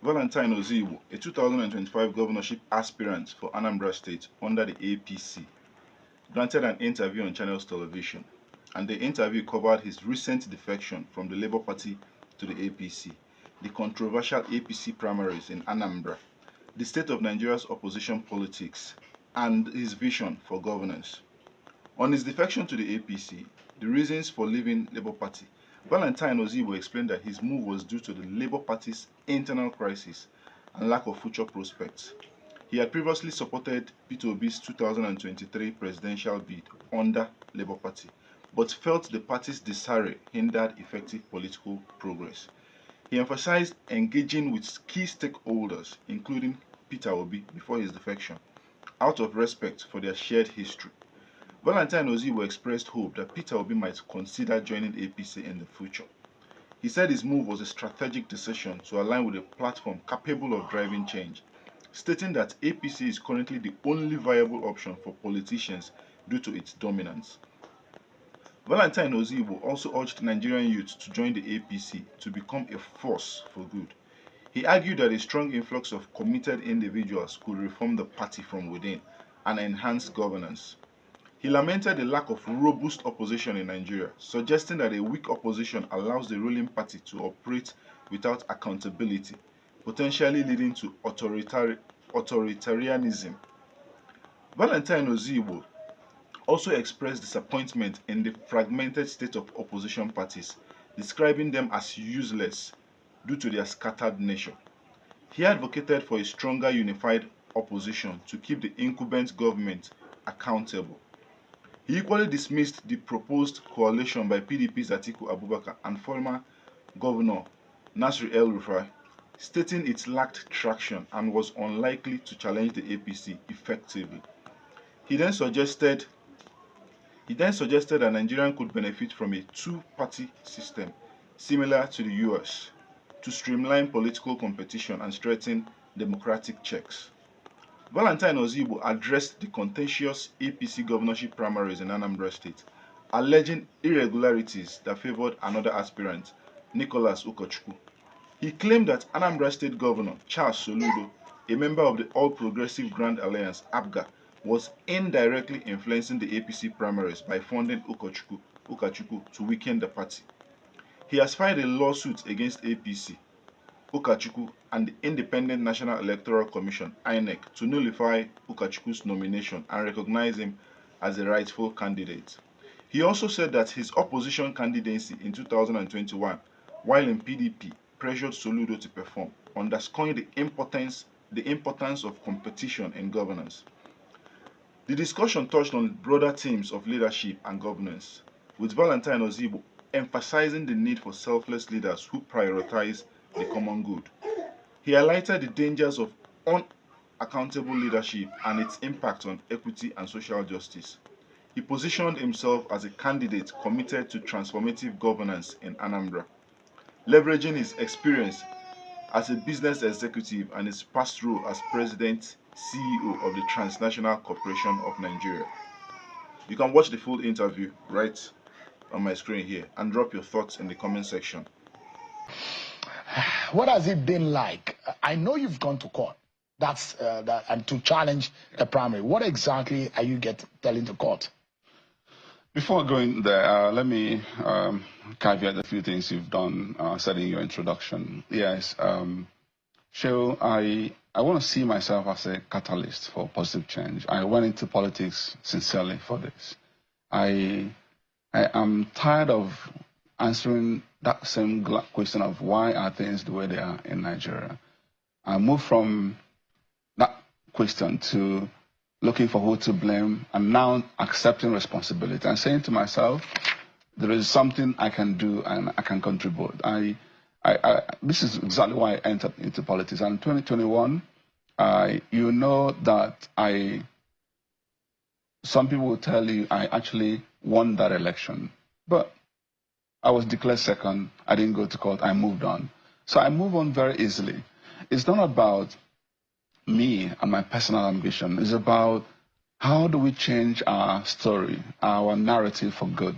Valentine Ozigbo, a 2025 governorship aspirant for Anambra State under the APC, granted an interview on Channels Television, and the interview covered his recent defection from the Labour Party to the APC, the controversial APC primaries in Anambra, the state of Nigeria's opposition politics, and his vision for governance. On his defection to the APC, the reasons for leaving Labour Party, Valentine Ozigbo explained that his move was due to the Labour Party's internal crisis and lack of future prospects. He had previously supported Peter Obi's 2023 presidential bid under Labour Party, but felt the party's disarray hindered effective political progress. He emphasized engaging with key stakeholders, including Peter Obi, before his defection, out of respect for their shared history. Valentine Ozigbo expressed hope that Peter Obi might consider joining APC in the future. He said his move was a strategic decision to align with a platform capable of driving change, stating that APC is currently the only viable option for politicians due to its dominance. Valentine Ozigbo also urged Nigerian youth to join the APC to become a force for good. He argued that a strong influx of committed individuals could reform the party from within and enhance governance. He lamented the lack of robust opposition in Nigeria, suggesting that a weak opposition allows the ruling party to operate without accountability, potentially leading to authoritarianism. Valentine Ozigbo also expressed disappointment in the fragmented state of opposition parties, describing them as useless due to their scattered nature. He advocated for a stronger unified opposition to keep the incumbent government accountable. He equally dismissed the proposed coalition by PDP's Atiku Abubakar and former Governor Nasir El-Rufai, stating it lacked traction and was unlikely to challenge the APC effectively. He then suggested that Nigeria could benefit from a two-party system similar to the US to streamline political competition and strengthen democratic checks. Valentine Ozigbo addressed the contentious APC governorship primaries in Anambra State, alleging irregularities that favored another aspirant, Nicholas Ukochukwu. He claimed that Anambra State Governor Charles Soludo, a member of the All Progressive Grand Alliance (APGA), was indirectly influencing the APC primaries by funding Ukachukwu to weaken the party. He has filed a lawsuit against APC, Ukachukwu, and the Independent National Electoral Commission (INEC) to nullify Ukachukwu's nomination and recognize him as a rightful candidate. He also said that his opposition candidacy in 2021, while in PDP, pressured Soludo to perform, underscoring the importance of competition in governance. The discussion touched on broader themes of leadership and governance, with Valentine Ozigbo emphasizing the need for selfless leaders who prioritize the common good. He highlighted the dangers of unaccountable leadership and its impact on equity and social justice. He positioned himself as a candidate committed to transformative governance in Anambra, leveraging his experience as a business executive and his past role as president CEO of the Transnational Corporation of Nigeria. You can watch the full interview right on my screen here and drop your thoughts in the comment section. What has it been like? I know you've gone to court. And to challenge the primary. What exactly are you telling the court? Before going there, let me caveat a few things you've done, said in your introduction. Yes, Seun, I want to see myself as a catalyst for positive change. I went into politics sincerely for this. I am tired of answering that same question of why are things the way they are in Nigeria. I moved from that question to looking for who to blame and now accepting responsibility and saying to myself, there is something I can do and I can contribute. This is exactly why I entered into politics. And in 2021, you know that some people will tell you I actually won that election, but I was declared second. I didn't go to court. I moved on. So I move on very easily. It's not about me and my personal ambition. It's about how do we change our story, our narrative for good.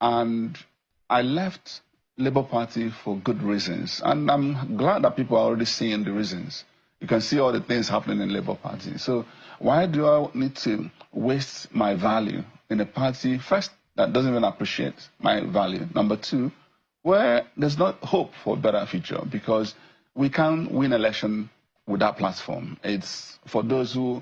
And I left Labour Party for good reasons. And I'm glad that people are already seeing the reasons. You can see all the things happening in Labour Party. So why do I need to waste my value in a party, first, that doesn't even appreciate my value? Number two, where there's not hope for a better future, because we can't win election with that platform. It's for those who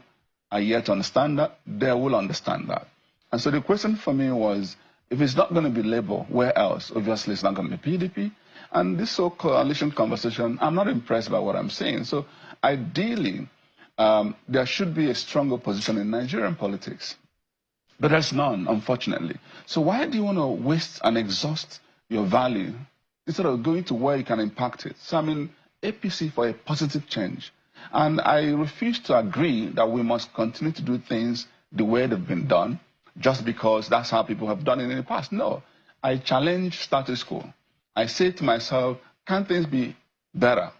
are yet to understand that, they will understand that. And so the question for me was, if it's not going to be Labour, where else? Obviously, it's not going to be PDP. And this whole coalition conversation, I'm not impressed by what I'm saying. So ideally, there should be a stronger position in Nigerian politics. But there's none, unfortunately. So why do you want to waste and exhaust your value instead of going to where you can impact it? So I'm in APC for a positive change. And I refuse to agree that we must continue to do things the way they've been done, just because that's how people have done it in the past. No, I challenge status quo. I say to myself, can things be better?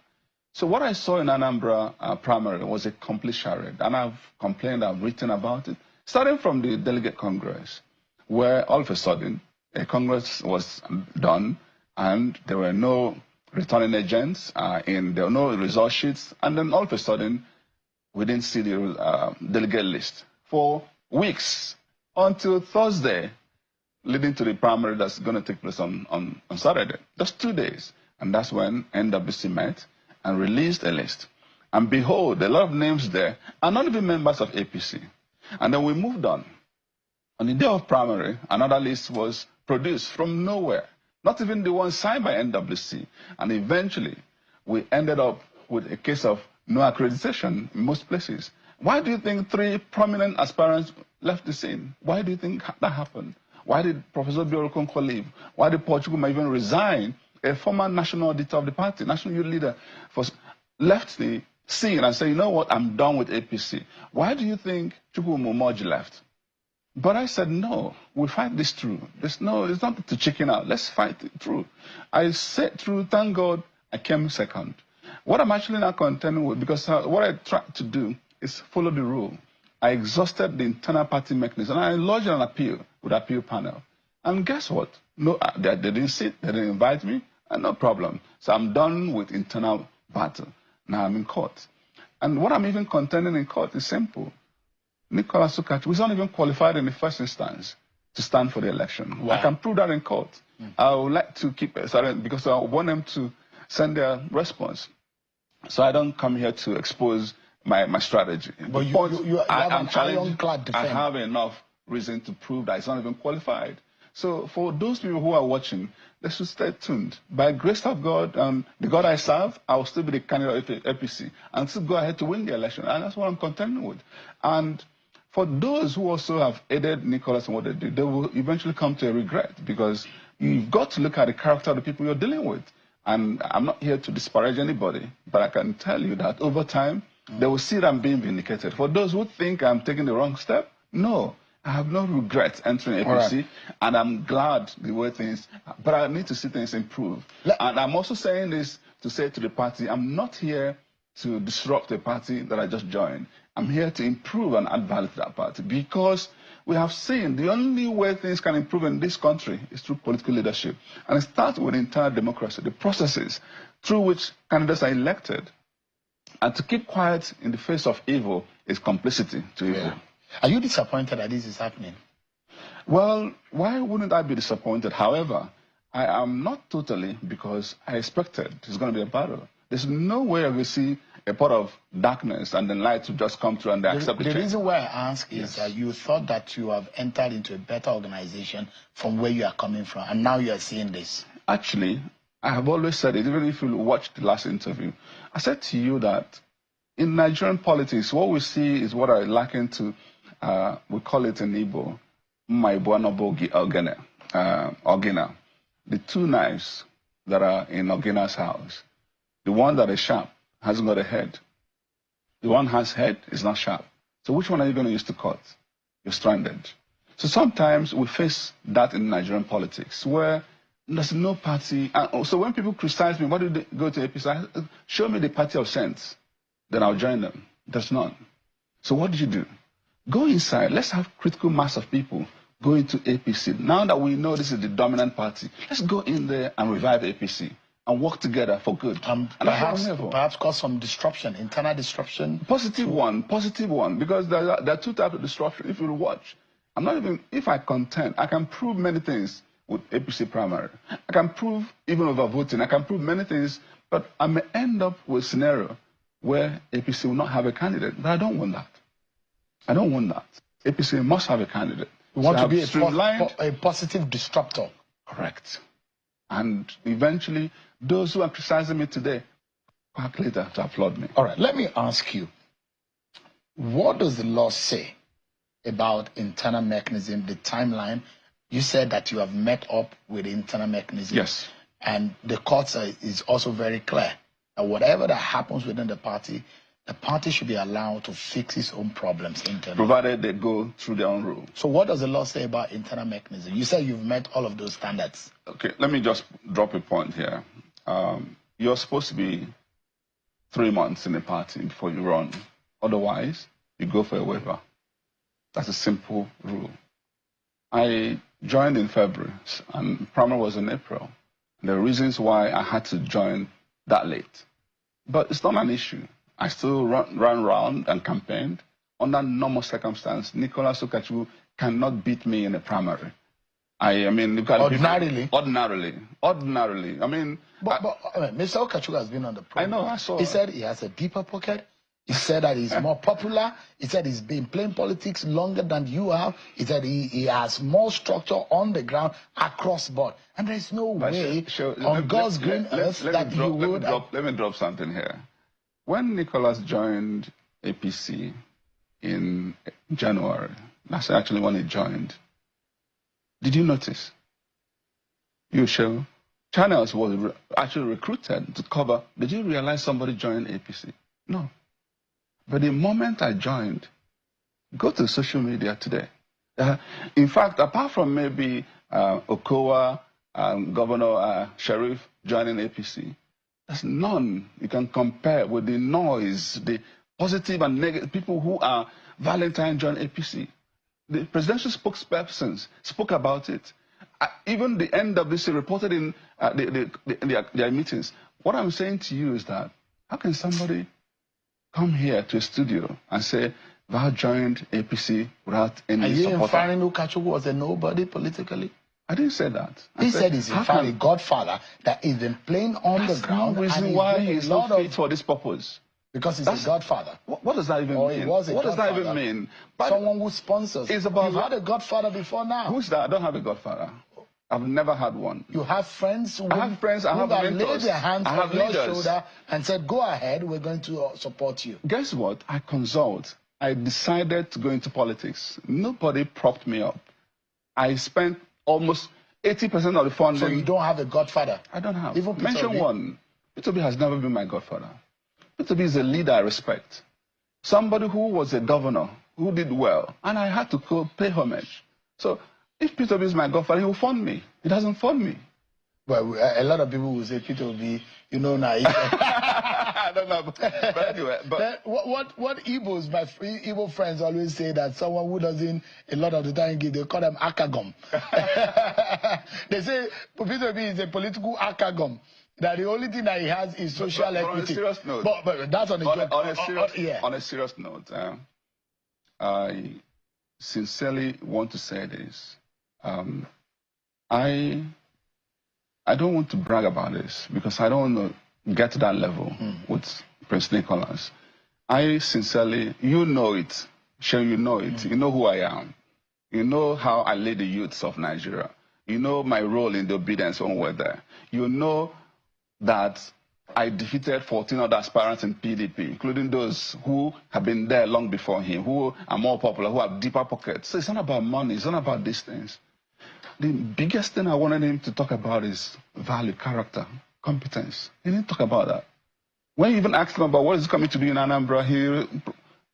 So what I saw in Anambra primary was a complete charade, and I've complained, I've written about it, starting from the delegate congress, where all of a sudden a congress was done, and there were no returning agents, there were no result sheets, and then all of a sudden we didn't see the delegate list for weeks, until Thursday, leading to the primary that's going to take place on Saturday. Just 2 days. And that's when NWC met and released a list. And behold, a lot of names there are not even members of APC. And then we moved on. On the day of primary, another list was produced from nowhere, not even the one signed by NWC. And eventually, we ended up with a case of no accreditation in most places. Why do you think 3 prominent aspirants left the scene? Why do you think that happened? Why did Professor Biorukonko leave? Why did Paul Chukwuma even resign? A former national auditor of the party, national youth leader, left the scene and said, you know what, I'm done with APC. Why do you think Chukwuma Umoji left? But I said, no, we fight this through. It's not to chicken out. Let's fight it through. I said through, thank God, I came second. What I'm actually not contending with, because what I tried to do is follow the rule. I exhausted the internal party mechanism, and I lodged an appeal with the appeal panel. And guess what? No, they didn't sit, they didn't invite me, and no problem. So I'm done with internal battle. Now I'm in court. And what I'm even contending in court is simple. Nicholas Sukachi was not even qualified in the first instance to stand for the election. Wow. I can prove that in court. I would like to keep it silent because I want them to send their response. So I don't come here to expose my strategy. But you have an ironclad defense. I have enough reason to prove that it's not even qualified. So for those people who are watching, they should stay tuned. By grace of God, the God I serve, I will still be the candidate of APC and still go ahead to win the election. And that's what I'm contending with. And for those who also have aided Nicholas in what they did, they will eventually come to a regret, because you've got to look at the character of the people you're dealing with. And I'm not here to disparage anybody, but I can tell you that over time, they will see that I'm being vindicated. For those who think I'm taking the wrong step, no, I have no regrets entering APC, right. And I'm glad the way things, but I need to see things improve. And I'm also saying this to say to the party, I'm not here to disrupt the party that I just joined. I'm here to improve and add value to that party, because we have seen the only way things can improve in this country is through political leadership. And it starts with internal democracy, the processes through which candidates are elected. And to keep quiet in the face of evil is complicity to evil. Yeah. Are you disappointed that this is happening? Well, why wouldn't I be disappointed? However, I am not totally, because I expected it's going to be a battle. There's no way we see a part of darkness and then light to just come through and they accept the change. The reason why I ask is that you thought that you have entered into a better organization from where you are coming from, and now you are seeing this. Actually, I have always said it, even if you watched the last interview. I said to you that in Nigerian politics, what we see is what I liken to, we call it in Igbo, Maibuanobo Ogena. The 2 knives that are in Ogena's house. The one that is sharp hasn't got a head. The one has head is not sharp. So which one are you going to use to cut? You're stranded. So sometimes we face that in Nigerian politics, where there's no party. So when people criticize me, why do they go to APC? Show me the party of sense, then I'll join them. There's none. So what did you do? Go inside. Let's have critical mass of people go into APC. Now that we know this is the dominant party, let's go in there and revive APC and work together for good. And perhaps cause some disruption, internal disruption. Positive one, because there are two types of disruption. If you watch, I'm not even, if I contend, I can prove many things with APC primary. I can prove even over voting. I can prove many things, but I may end up with a scenario where APC will not have a candidate. But I don't want that. I don't want that. APC must have a candidate. We want to be a positive disruptor. Correct. And eventually, those who are criticizing me today, back later to applaud me. All right, let me ask you, what does the law say about internal mechanism, the timeline? You said that you have met up with the internal mechanism. Yes. And the court is also very clear that whatever that happens within the party should be allowed to fix its own problems internally. Provided they go through their own rule. So what does the law say about internal mechanism? You said you've met all of those standards. Okay, let me just drop a point here. You're supposed to be 3 months in the party before you run. Otherwise, you go for a waiver. That's a simple rule. I joined in February, and primary was in April. There are reasons why I had to join that late. But it's not an issue. I still ran around and campaigned. Under normal circumstance, Nicholas Okachukwu cannot beat me in a primary. I mean, look at ordinarily. Ordinarily. I mean, but Mr. Okachukwu has been on the program. I know. I saw. He said he has a deeper pocket. He said that he's more popular. He said he's been playing politics longer than you have. He said he has more structure on the ground across board. And there's no way on God's green earth that you would. Let me drop something here. When Nicholas joined APC in January, that's actually when he joined, did you notice? You show channels was actually recruited to cover. Did you realize somebody joined APC? No. But the moment I joined, go to social media today. In fact, apart from maybe Okowa, Governor Sheriff joining APC, there's none you can compare with the noise, the positive and negative people who are Valentine joined APC. The presidential spokespersons spoke about it. Even the NWC reported in their meetings. What I'm saying to you is that how can somebody come here to a studio and say Val joined APC without any support? Are you inferring Okachukwu was a nobody politically? I didn't say that. He said he's in fact a godfather that has been playing on the ground. No reason why he's not fit for this purpose. Because he's a godfather. What does that even mean? What does that even mean? But someone who sponsors. You've had a godfather before now. Who's that? I don't have a godfather. I've never had one. You have friends who I have friends, I have mentors. Laid their hands on your shoulder and said, go ahead, we're going to support you. Guess what? I consult. I decided to go into politics. Nobody propped me up. I spent almost 80% of the funding. So you don't have a godfather? I don't have. Even Mention one. P2B has never been my godfather. P2B is a leader I respect. Somebody who was a governor, who did well, and I had to pay homage. So if P2B is my godfather, he will fund me. He doesn't fund me. Well, a lot of people will say P2B, you know, now. I don't know. But anyway. But what Igbos, my Igbo friends always say that someone who doesn't, a lot of the time, they call them akagom. They say P2B is a political akagom. That the only thing that he has is social equity. On a serious note. But that's on a serious note. I sincerely want to say this. I don't want to brag about this because I don't want to get to that level with Prince Nicholas. I sincerely, you know it, sure you know it, you know who I am. You know how I lead the youths of Nigeria. You know my role in the obedience when we're there. You know that I defeated 14 other aspirants in PDP, including those who have been there long before him, who are more popular, who have deeper pockets. So it's not about money, it's not about these things. The biggest thing I wanted him to talk about is value, character, competence. He didn't talk about that. When you even asked him about what is coming to do in Anambra,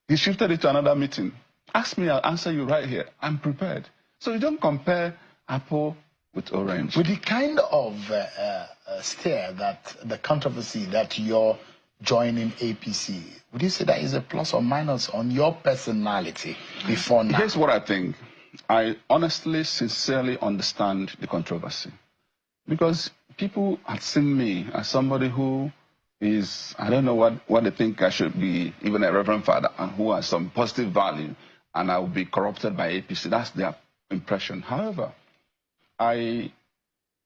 he shifted it to another meeting. Ask me, I'll answer you right here. I'm prepared. So you don't compare apple with orange. With the kind of stare that the controversy that you're joining APC, would you say that is a plus or minus on your personality before now? Here's what I think. I honestly, sincerely understand the controversy. Because people had seen me as somebody who is, I don't know what they think I should be, even a reverend father, and who has some positive value, and I will be corrupted by APC. That's their impression. However, I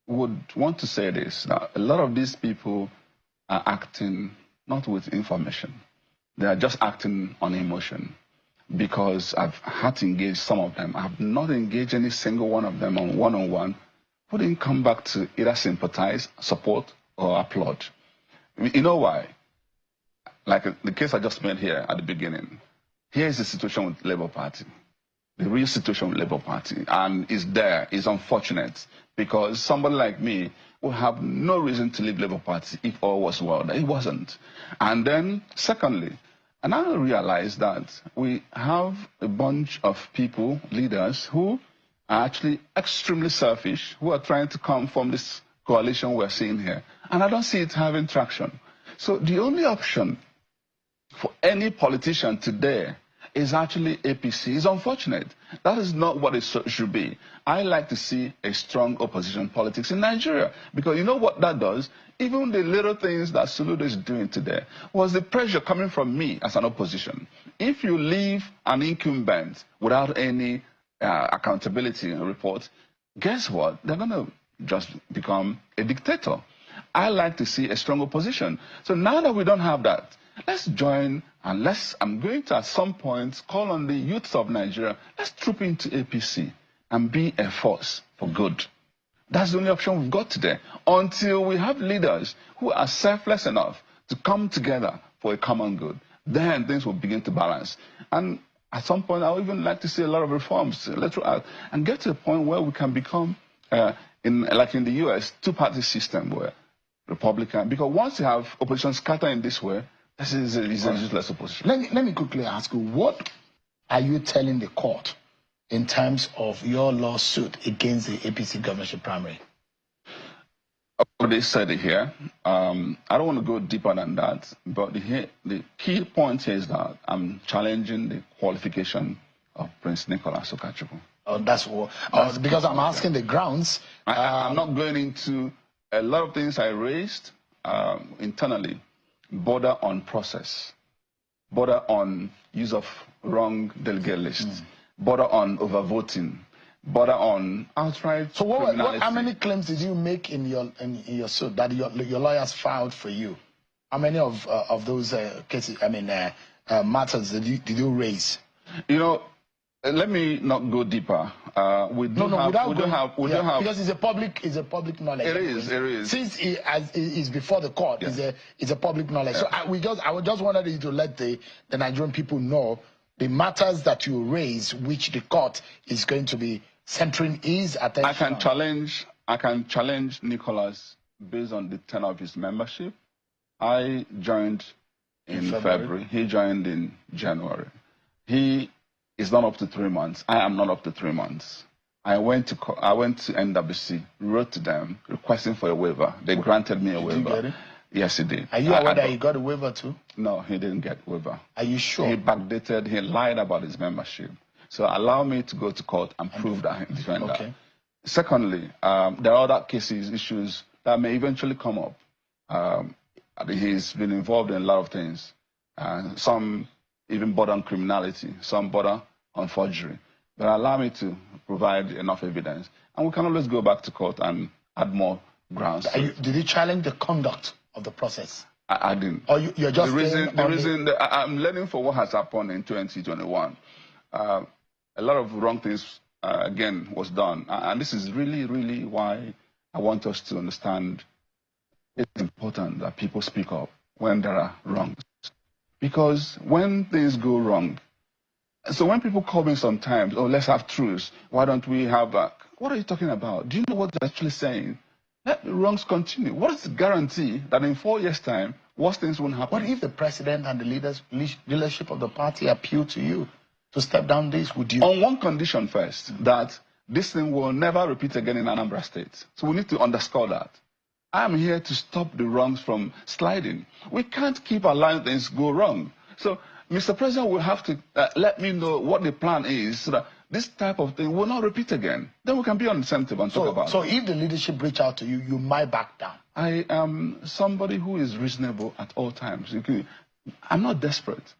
would want to say this, that a lot of these people are acting not with information. They are just acting on emotion. Because I've had to engage some of them. I have not engaged any single one of them on one-on-one who didn't come back to either sympathize, support, or applaud. You know why? Like the case I just made here at the beginning. Here is the situation with Labour Party. The real situation with Labour Party. And it's there. It's unfortunate. Because somebody like me would have no reason to leave Labour Party if all was well. It wasn't. And then, secondly, and I realized that we have a bunch of people, leaders, who are actually extremely selfish, who are trying to come from this coalition we're seeing here. And I don't see it having traction. So the only option for any politician today is actually APC. It's unfortunate. That is not what it should be. I like to see a strong opposition politics in Nigeria. Because you know what that does? Even the little things that Soludo is doing today was the pressure coming from me as an opposition. If you leave an incumbent without any accountability report, guess what? They're going to just become a dictator. I like to see a strong opposition. So now that we don't have that, let's join and I'm going to at some point call on the youths of Nigeria, let's troop into APC and be a force for good. That's the only option we've got today. Until we have leaders who are selfless enough to come together for a common good, then things will begin to balance. And at some point, I would even like to see a lot of reforms, and get to a point where we can become, like in the US, two-party system where Republican, because once you have opposition scattered in this way, this is a useless opposition. Let me quickly ask you, what are you telling the court in terms of your lawsuit against the APC governorship primary? I've already said it here. I don't want to go deeper than that, but the key point here is that I'm challenging the qualification of Prince Nicholas Okachukwu. Oh, that's what. Because I'm asking the grounds. I'm not going into a lot of things I raised internally. Border on process, border on use of wrong delegate lists, border on overvoting, border on outright. So how many claims did you make in your suit that your lawyers filed for you? How many of those cases, matters did you raise? You know, let me not go deeper. Because it's a public knowledge. It is. Since it's before the court, yeah. it's a public knowledge. Yeah. So I just wanted you to let the Nigerian people know the matters that you raise, which the court is going to be centering his attention. I can challenge Nicholas based on the tenure of his membership. I joined in February. He joined in January. He is not up to 3 months. I am not up to 3 months. I went to NWC, wrote to them requesting for a waiver. They granted me a waiver. Did you get it? Yes, he did. Are you aware that he got a waiver too? No, he didn't get a waiver. Are you sure? He backdated. He lied about his membership. So allow me to go to court and prove that he's doing that. Secondly, there are other cases, issues that may eventually come up. He's been involved in a lot of things. Some even border on criminality, some border on forgery. But allow me to provide enough evidence. And we can always go back to court and add more grounds. Did you challenge the conduct of the process? I didn't. Or you're just I'm learning for what has happened in 2021. A lot of wrong things, again, was done. And this is really, really why I want us to understand it's important that people speak up when there are wrongs. Because when things go wrong, so when people call me sometimes, oh, let's have truce, why don't we have what are you talking about? Do you know what they're actually saying? Let the wrongs continue. What is the guarantee that in 4 years' time, worse things won't happen? What if the president and the leadership of the party appeal to you to step down this? Would you? On one condition first, that this thing will never repeat again in Anambra State. So we need to underscore that. I'm here to stop the wrongs from sliding. We can't keep allowing things go wrong. So, Mr. President will have to let me know what the plan is so that this type of thing will not repeat again. Then we can be on the same table and talk about it. So if the leadership reach out to you, you might back down. I am somebody who is reasonable at all times. I'm not desperate.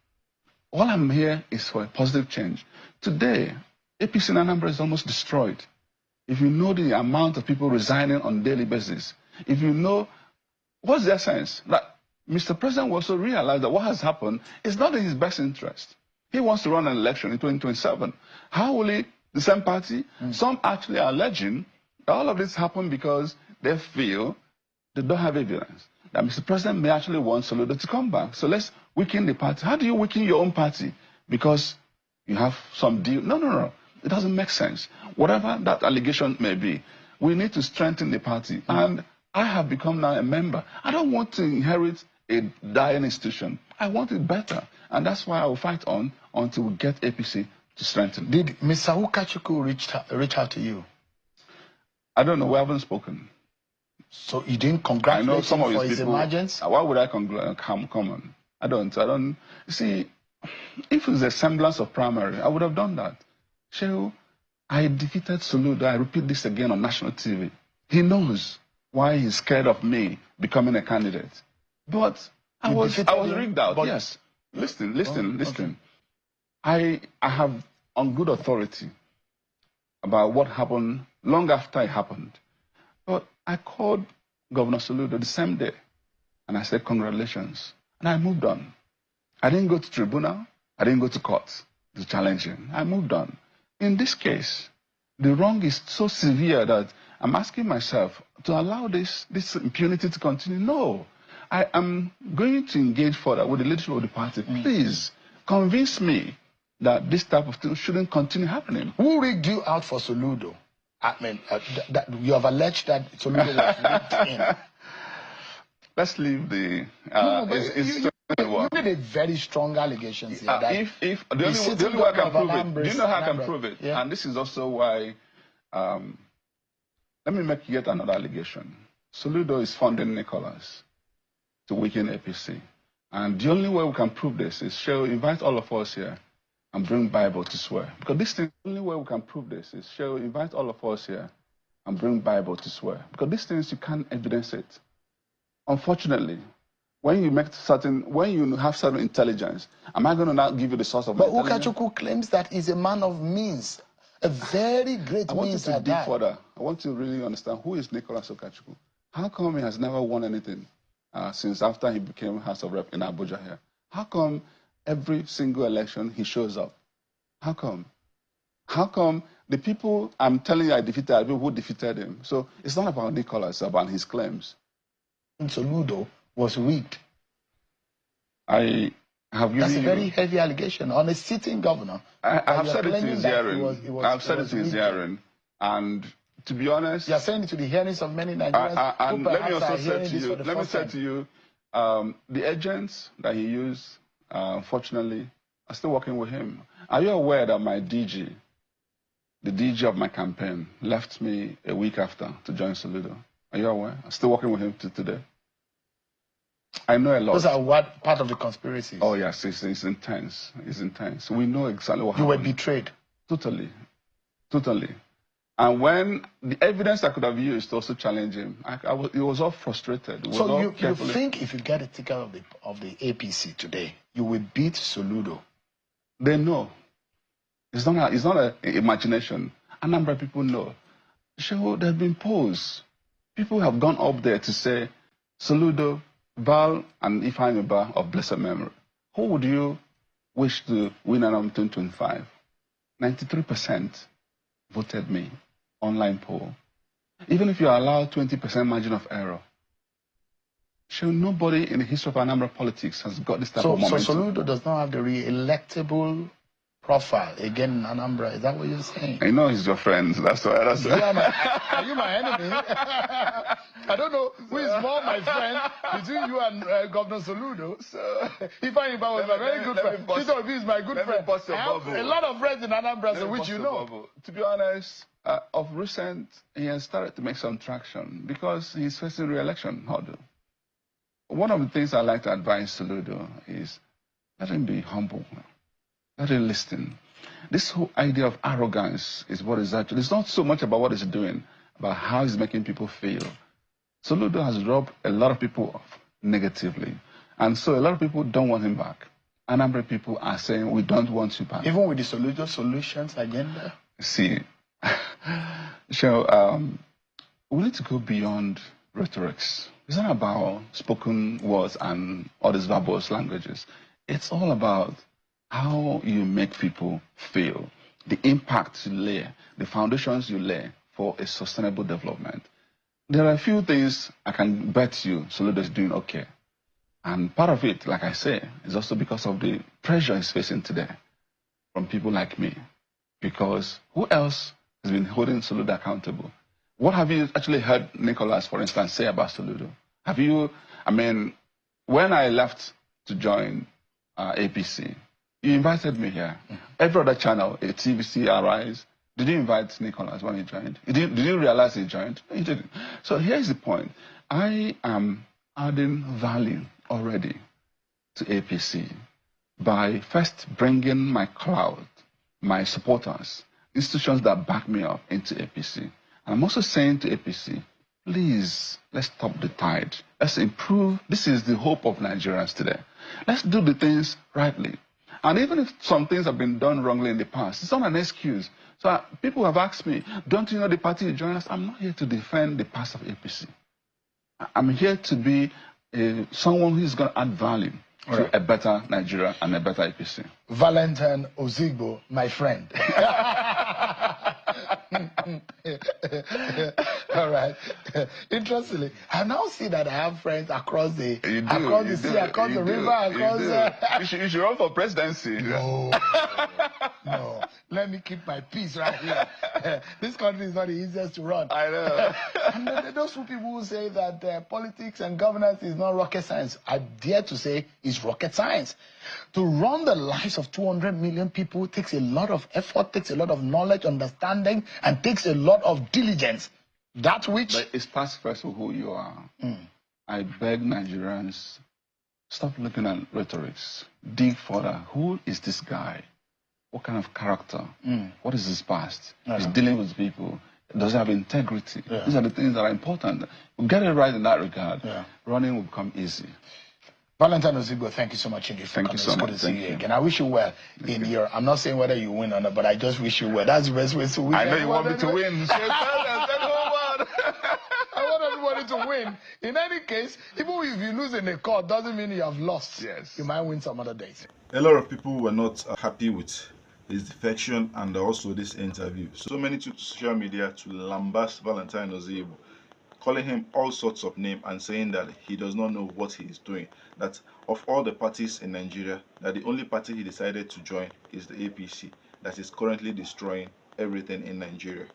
All I'm here is for a positive change. Today, APC in Anambra is almost destroyed. If you know the amount of people resigning on a daily basis, if you know, what's their sense? That Mr. President will also realize that what has happened is not in his best interest. He wants to run an election in 2027. How will he, the same party? Some actually are alleging that all of this happened because they feel they don't have evidence that Mr. President may actually want Soludo to come back. So let's weaken the party. How do you weaken your own party? Because you have some deal? No. It doesn't make sense. Whatever that allegation may be, we need to strengthen the party. And I have become now a member. I don't want to inherit a dying institution. I want it better. And that's why I will fight on until we get APC to strengthen. Did Mr. Ukachukwu reach out to you? I don't know. We haven't spoken. So you didn't congratulate him for his emergence? Why would I come on? I don't. You see, if it was a semblance of primary, I would have done that. Shehu, I defeated Soludo. I repeat this again on national TV. He knows why he's scared of me becoming a candidate. But I was rigged out. Yes. Listen. I have on good authority about what happened long after it happened. But I called Governor Soludo the same day, and I said, congratulations. And I moved on. I didn't go to tribunal. I didn't go to court to challenge him. I moved on. In this case, the wrong is so severe that I'm asking myself to allow this impunity to continue. No. I am going to engage further with the leadership of the party. Please convince me that this type of thing shouldn't continue happening. Who rigged you out for Soludo? I mean, you have alleged that Soludo was rigged in. Let's leave the... you made a very strong allegations here. The only way I can prove it, do you know how I can prove it? Yeah. And this is also why... let me make yet another allegation. Soludo is funding Nicholas to weaken APC. And the only way we can prove this is invite all of us here and bring Bible to swear. Because the only way we can prove this is invite all of us here and bring Bible to swear. Because these things, you can't evidence it. Unfortunately, when you have certain intelligence, am I going to now give you the source of my intelligence? But Ukachukwu claims that he's a man of means, a very great means at that. Further. I want to really understand who is Nicholas Ukachukwu. How come he has never won anything since after he became House of Rep in Abuja here? How come every single election he shows up? How come? How come the people I'm telling you I defeated are people who defeated him? So it's not about Nicholas, it's about his claims. Soludo was rigged. I have given That's a very heavy allegation on a sitting governor. I have said it to his hearing. I've said it to his hearing. And to be honest... You are saying it to the hearings of many Nigerians. And let me also say to you, the agents that he used, unfortunately, are still working with him. Are you aware that my DG, the DG of my campaign, left me a week after to join Soludo? Are you aware? I'm still working with him today. I know a lot. Those are what part of the conspiracy? Oh yes, it's intense. It's intense. We know exactly what happened. You were betrayed. Totally. And when the evidence I could have used to also challenge him, it was all frustrated. So you think if you get a ticket of the APC today, you will beat Soludo? They know. It's not an imagination. A number of people know. Sure, there have been polls. People have gone up there to say, Soludo, Val, and Ifeanyi of blessed memory. Who would you wish to win around 2025? 93% voted me. Online poll. Even if you allow 20% margin of error, sure, nobody in the history of Anambra politics has got this type of momentum. So Soludo does not have the re-electable profile again in Anambra. Is that what you're saying? I know he's your friend. That's why. Are you my enemy? I don't know who is more my friend between you and Governor Soludo. So, Ifeanyi was my very good friend. Peter Obi is my good friend. I have a lot of friends in Anambra, which you know. To be honest, of recent, he has started to make some traction because he's facing re-election hurdle. One of the things I like to advise Soludo is let him be humble. Let him listen. This whole idea of arrogance is what is actually, it's not so much about what he's doing, about how he's making people feel. Soludo has rubbed a lot of people off negatively. And so a lot of people don't want him back. Anambra people are saying, we don't want you back. Even with the Soludo solutions agenda? See, so we need to go beyond rhetorics. It's not about spoken words and all these verbose languages. It's all about how you make people feel, the impact you lay, the foundations you lay for a sustainable development. There are a few things I can bet you Soludo is doing okay. And part of it, like I say, is also because of the pressure he's facing today from people like me. Because who else has been holding Soludo accountable? What have you actually heard Nicholas, for instance, say about Soludo? Have you, I mean, when I left to join APC, you invited me here. Every other channel, a TVC, Arise, did you invite Nicholas when he joined? Did you realize he joined? No, he didn't. So here's the point. I am adding value already to APC by first bringing my crowd, my supporters, institutions that back me up into APC. And I'm also saying to APC, please, let's stop the tide. Let's improve. This is the hope of Nigerians today. Let's do the things rightly. And even if some things have been done wrongly in the past, it's not an excuse. So people have asked me, don't you know the party you joined us? I'm not here to defend the past of APC. I'm here to be someone who's going to add value to a better Nigeria and a better APC. Valentine Ozigbo, my friend. All right. Interestingly, I now see that I have friends across the sea, across the river, across. You should run for presidency. No, no. Let me keep my peace right here. This country is not the easiest to run. I know. And those people who say that politics and governance is not rocket science, I dare to say it's rocket science. To run the lives of 200 million people takes a lot of effort, takes a lot of knowledge, understanding, and takes a lot of diligence. That which... But it's past first of who you are. I beg Nigerians, stop looking at rhetorics. Dig further. Who is this guy? What kind of character? What is his past? He's dealing with people. Does he have integrity? These are the things that are important. We get it right in that regard. Running will become easy. Valentine Ozigbo, thank you so much indeed. Thank you so much. Good to see you again. I wish you well in your... I'm not saying whether you win or not, but I just wish you well. That's the best way to win. I know you want me to win. I want everybody to win. In any case, even if you lose in a court, doesn't mean you have lost. Yes. You might win some other days. A lot of people were not happy with his defection and also this interview. So many took to social media to lambast Valentine Ozigbo, calling him all sorts of names and saying that he does not know what he is doing. That of all the parties in Nigeria, that the only party he decided to join is the APC, that is currently destroying everything in Nigeria.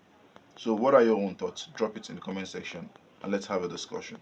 So what are your own thoughts? Drop it in the comment section and let's have a discussion.